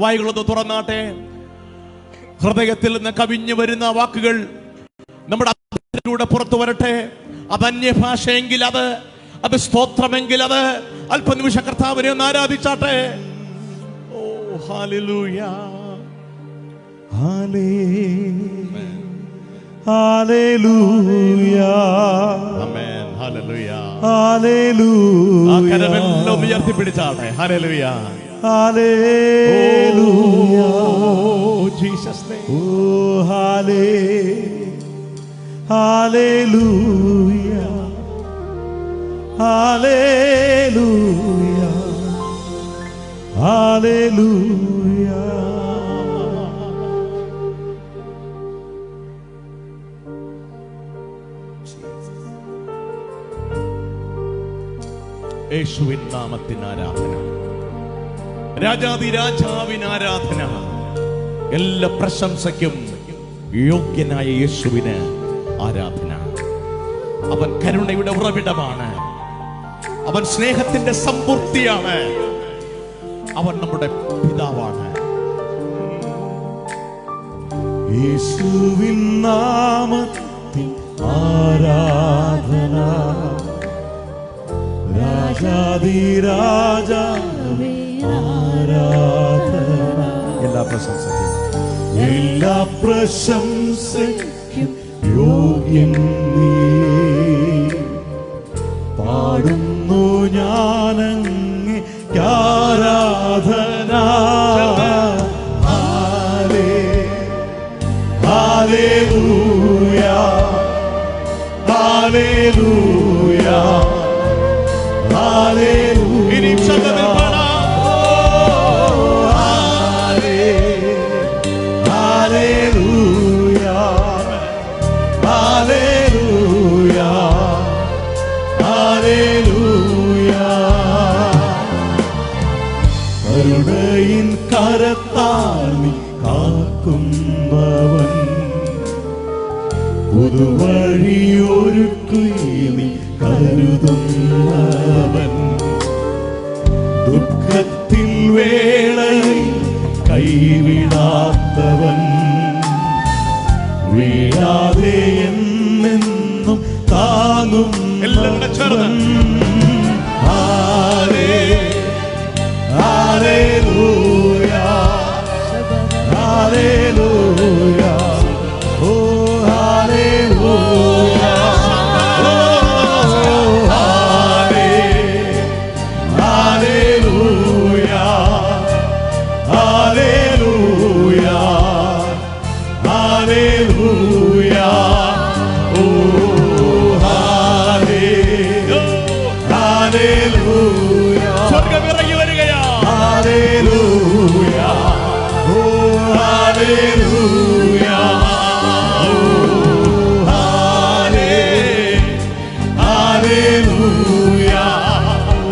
വായുകളൊന്ന് തുറന്നാട്ടെ. ഹൃദയത്തിൽ നിന്ന് കവിഞ്ഞു വരുന്ന വാക്കുകൾ നമ്മുടെ ൂടെ പുറത്തു വരട്ടെ. അത് അന്യഭാഷയെങ്കിൽ അത് സ്തോത്രമെങ്കിൽ അത് അല്പനിമിഷ കർത്താവിനെ ഒന്ന് ആരാധിച്ചാട്ടെ. Oh hallelujah, hallelujah, amen, hallelujah, hallelujah. ആ കരമെല്ലാം ഒന്ന് ഉയർത്തിപ്പിടിച്ചാട്ടെ. Hallelujah, hallelujah, Jesus name. Oh hallelujah, hallelujah, hallelujah. യേശുവിൻ നാമത്തിന് ആരാധന, രാജാതിരാജാവിന് ആരാധന. എല്ലാ പ്രശംസയ്ക്കും യോഗ്യനായ യേശുവിന് ആരാധന. അവൻ കരുണയുടെ ഉറവിടമാണ്, അവൻ സ്നേഹത്തിന്റെ സമ്പൂർത്തിയാണ്, അവൻ നമ്മുടെ പിതാവാണ്. യേശുവിൻ നാമത്തിൽ ആരാധന, രാജാതിരാജാവേ ആരാധന. എല്ലാ പ്രശംസയ്ക്കും യോഗ്യൻ നീ. പാടുന്നു ഞാനങ്ങേക്ക് ആരാധന. Hallelujah, hallelujah, hallelujah. ഇനി ശബ്ദത്തിൽ പാടാം. Hallelujah, hallelujah, hallelujah. കരുണയിൻ കരത്താൽ നീ കാക്കുന്നവൻ, പുതുവഴിയൊരുക്കി നീ കരുതുന്നവൻ, ദുഃഖത്തിൽ വേളയിൽ കൈവിടാത്തവൻ, വീഴാതെ എന്നെന്നും താങ്ങും. എല്ലാവരും ഹല്ലേലൂയ, ഹല്ലേലൂയ, ഓ ഹല്ലേലൂയ, ഹല്ലേലൂയ, ഹല്ലേലൂയ, ഹല്ലേലൂയ, ഓ ഹല്ലേലൂയ. സ്വർഗ്ഗം ഇറങ്ങി വരികയാ. ഹല്ലേലൂയ, ഓ ഹല്ലേലൂയ, ഓ ഹല്ലേലൂയ, ഓ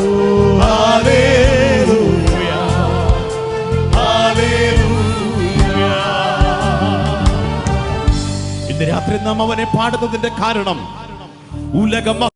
ഹല്ലേലൂയ, ഹല്ലേലൂയ. ഇന്ന് രാത്രി നാം അവനെ പാടുന്നതിന്റെ കാരണം ഉലകം